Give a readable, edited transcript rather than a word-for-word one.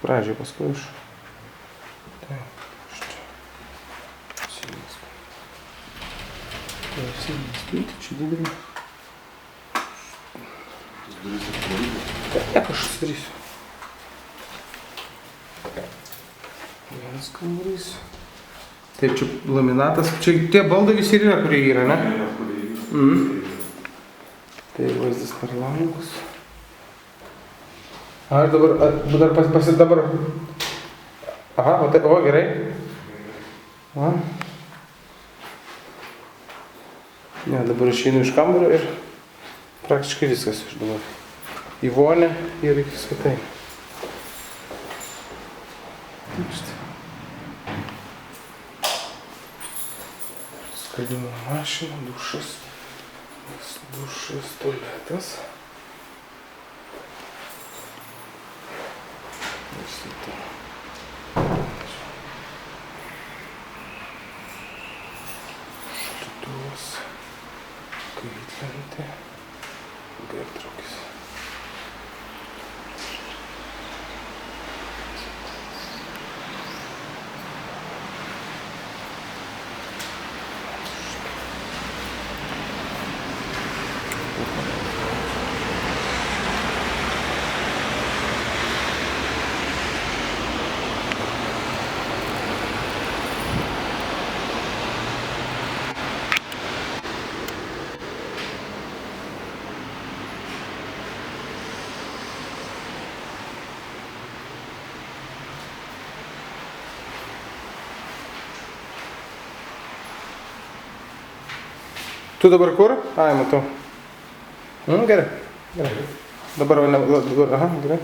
Pradžiai, paskui aš. Taip, štai. Sienas. Tai sienas spinti, čia didelį. Tas duris atidaryti. Taip, aš sudarysiu. Vienas kambarys. Taip, čia laminatas. Čia tie baldai visi yra, kurie yra, ne? Tai vaizdas per langus. Aš dabar dabar. Aha, o tai, o gerai. Va. Ne, dabar išeinu iš kambario ir praktiškai viskas iš dabar. Į vonę ir iki svetainę. Taip štai. Skalbimo mašina, dušas, tualetas. Šaldytuvas, kaitlentė, gartraukis. Tu dabar kur? Ai, matau. Gerai, gerai. Dabar, aha, gerai.